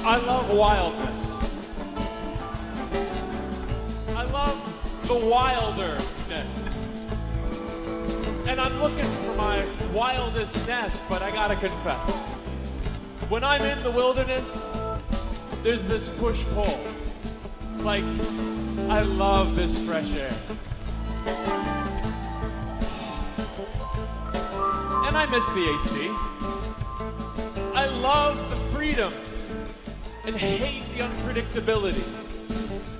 I love wildness. I love the wilderness. And I'm looking for my wildest nest, but I gotta confess, when I'm in the wilderness, there's this push-pull. Like, I love this fresh air. And I miss the AC. I love the freedom and hate the unpredictability.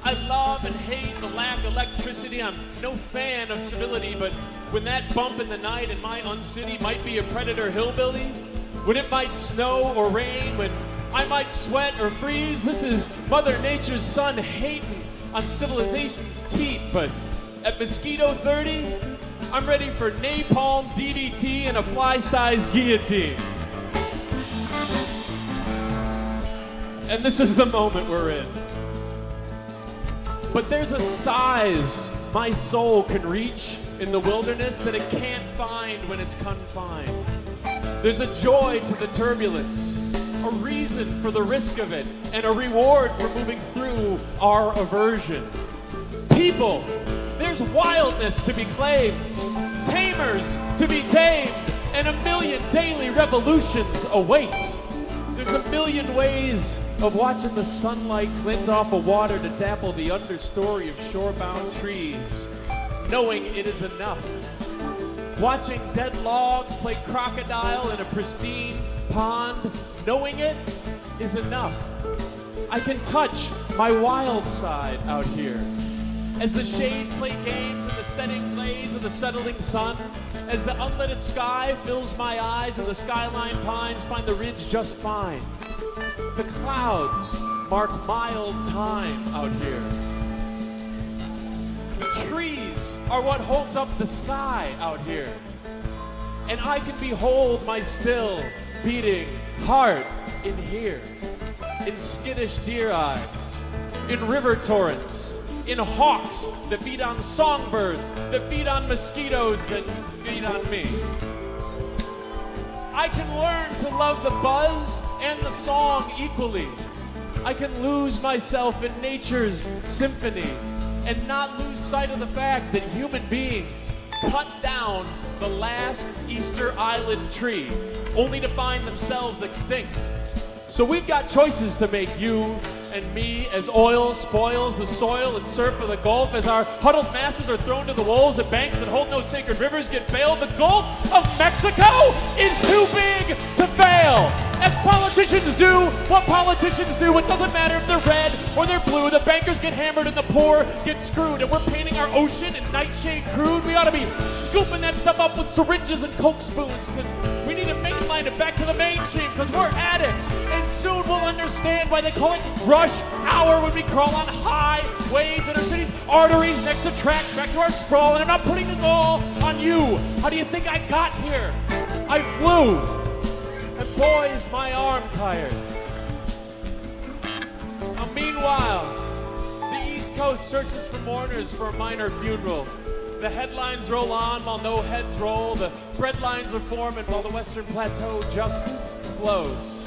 I love and hate the lack of electricity. I'm no fan of civility, but when that bump in the night in my uncity might be a predator hillbilly, when it might snow or rain, when I might sweat or freeze, this is Mother Nature's son hating on civilization's teeth. But at Mosquito 30, I'm ready for napalm, DDT, and a fly-sized guillotine. And this is the moment we're in. But there's a size my soul can reach in the wilderness that it can't find when it's confined. There's a joy to the turbulence, a reason for the risk of it, and a reward for moving through our aversion. People, there's wildness to be claimed, tamers to be tamed, and a million daily revolutions await. There's a million ways of watching the sunlight glint off of water to dapple the understory of shorebound trees, knowing it is enough. Watching dead logs play crocodile in a pristine pond, knowing it is enough. I can touch my wild side out here. As the shades play games in the setting blaze of the settling sun, as the unlettered sky fills my eyes and the skyline pines find the ridge just fine. The clouds mark mild time out here. The trees are what holds up the sky out here. And I can behold my still beating heart in here. In skittish deer eyes, in river torrents, in hawks that feed on songbirds, that feed on mosquitoes, that feed on me. I can learn to love the buzz and the song equally. I can lose myself in nature's symphony and not lose sight of the fact that human beings cut down the last Easter Island tree only to find themselves extinct. So we've got choices to make, you and me, as oil spoils the soil and surf of the Gulf, as our huddled masses are thrown to the wolves at banks that hold no sacred rivers get bailed. The Gulf of Mexico is too big to fail. As politicians do what politicians do, it doesn't matter if they're red or they're blue. The bankers get hammered and the poor get screwed. And we're painting our ocean in nightshade crude. We ought to be scooping that stuff up with syringes and Coke spoons, because we need to mainline it back to the mainstream, because we're addicts. And soon we'll understand why they call it rush hour when we crawl on highways in our cities, arteries next to tracks, back to our sprawl. And I'm not putting this all on you. How do you think I got here? I flew. And boy, is my arm tired. Now, meanwhile, the East Coast searches for mourners for a minor funeral. The headlines roll on while no heads roll. The bread lines are forming while the Western Plateau just flows.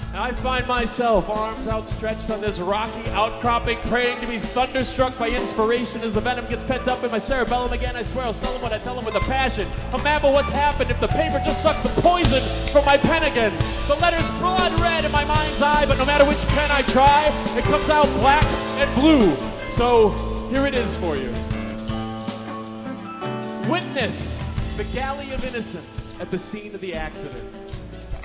And I find myself, arms outstretched on this rocky outcropping, praying to be thunderstruck by inspiration as the venom gets pent up in my cerebellum again. I swear I'll sell them what I tell them with a passion. A map of what's happened if the paper just sucks the poison from my pen again. The letter's blood red in my mind's eye, but no matter which pen I try, it comes out black and blue. So here it is for you. Witness the galley of innocence at the scene of the accident.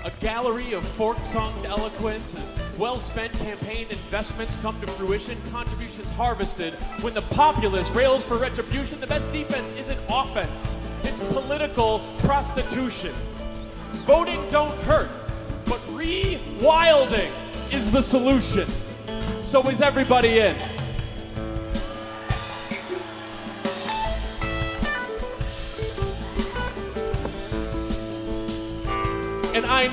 A gallery of fork-tongued eloquence as well-spent campaign investments come to fruition, contributions harvested. When the populace rails for retribution, the best defense isn't offense, it's political prostitution. Voting don't hurt, but rewilding is the solution. So is everybody in? And I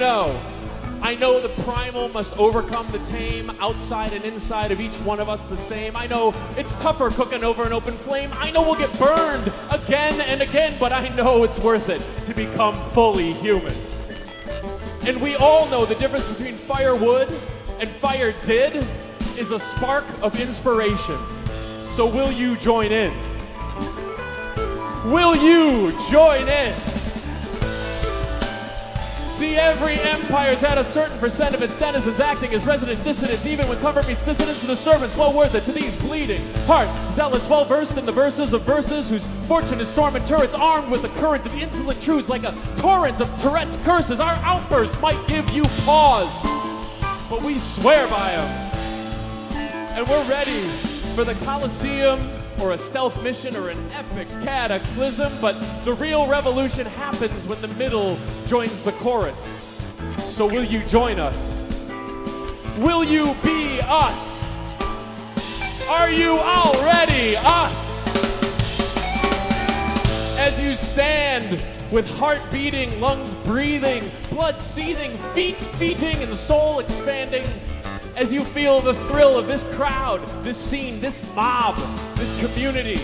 know the primal must overcome the tame, outside and inside of each one of us the same. I know it's tougher cooking over an open flame. I know we'll get burned again and again, but I know it's worth it to become fully human. And we all know the difference between firewood and fire did is a spark of inspiration. So will you join in? Will you join in? See, every empire's had a certain percent of its denizens acting as resident dissidents, even when comfort meets dissonance and disturbance. Well worth it to these bleeding heart zealots, well versed in the verses of verses, whose fortune is storm and turrets, armed with the currents of insolent truths like a torrent of Tourette's curses. Our outbursts might give you pause, but we swear by them. And we're ready for the Colosseum, or a stealth mission, or an epic cataclysm, but the real revolution happens when the middle joins the chorus. So will you join us? Will you be us? Are you already us? As you stand with heart beating, lungs breathing, blood seething, feet feeting, and soul expanding, as you feel the thrill of this crowd, this scene, this mob, this community,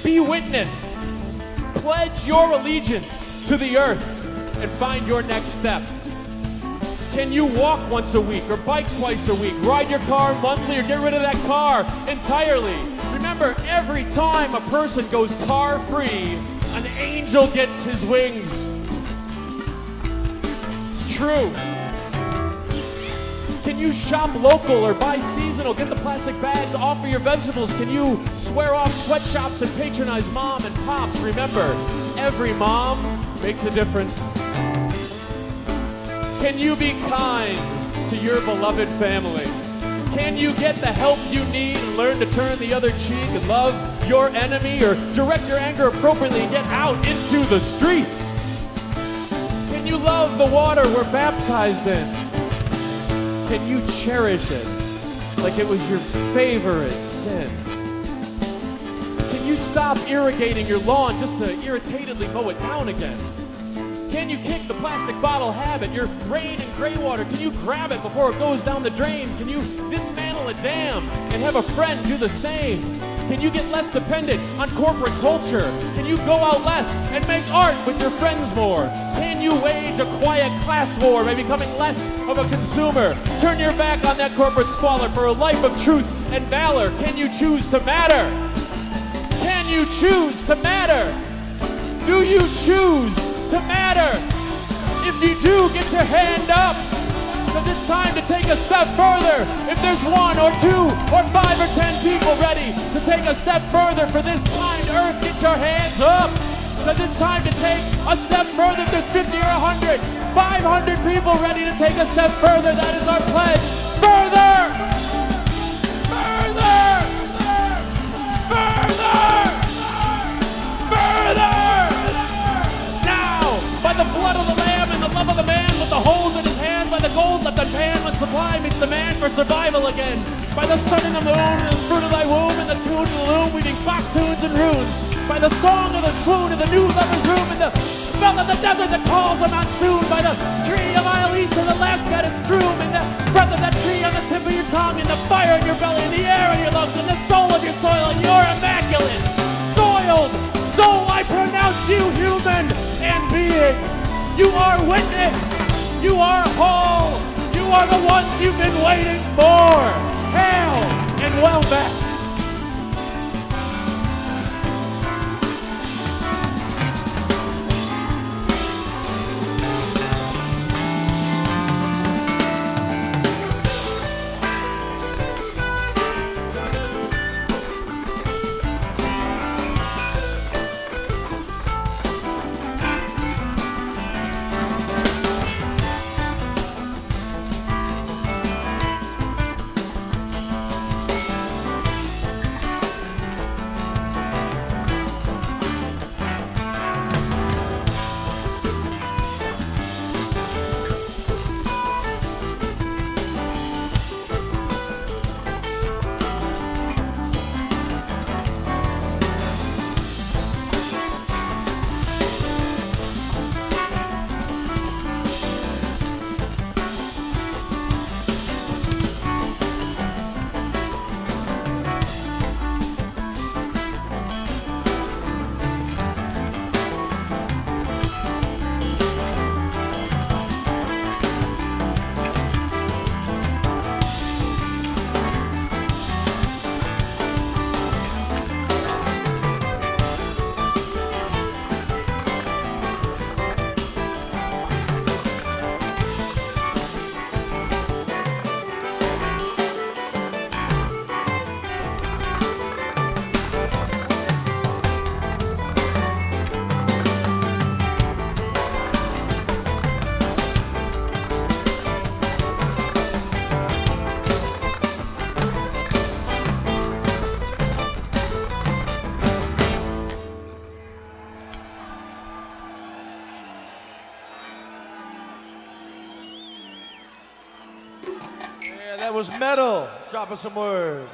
be witnessed. Pledge your allegiance to the earth and find your next step. Can you walk once a week or bike twice a week, ride your car monthly or get rid of that car entirely? Remember, every time a person goes car free, an angel gets his wings. It's true. Can you shop local or buy seasonal? Get the plastic bags off of your vegetables. Can you swear off sweatshops and patronize mom and pops? Remember, every mom makes a difference. Can you be kind to your beloved family? Can you get the help you need and learn to turn the other cheek and love your enemy, or direct your anger appropriately and get out into the streets? Can you love the water we're baptized in? Can you cherish it like it was your favorite sin? Can you stop irrigating your lawn just to irritatedly mow it down again? Can you kick the plastic bottle habit, your rain and gray water? Can you grab it before it goes down the drain? Can you dismantle a dam and have a friend do the same? Can you get less dependent on corporate culture? Can you go out less and make art with your friends more? Can you wage a quiet class war by becoming less of a consumer? Turn your back on that corporate squalor for a life of truth and valor. Can you choose to matter? Can you choose to matter? Do you choose to matter? If you do, get your hand up, because it's time to take a step further. If there's 1 or 2 or 5 or 10 people ready to take a step further for this kind earth, get your hands up, because it's time to take a step further. If there's 50 or 100, 500 people ready to take a step further, that is our pledge. Further! Further! Further! Further! Now, by the blood of the Lamb and the love of the man, with the holes in his hand, by the gold left pan when supply meets demand for survival again. By the sun and the moon and the fruit of thy womb and the tune of the loom, weaving Bach tunes and runes. By the song of the swoon and the new lover's room and the spell of the desert that calls a monsoon. By the tree a mile east and the last got its broom, and the breath of that tree on the tip of your tongue, and the fire in your belly and the air in your lungs and the soul of your soil, and you're immaculate, soiled. So I pronounce you human and being. You are witnessed. You are whole. You are the ones you've been waiting for. Hail and well met. That was Meddle. Drop us some word.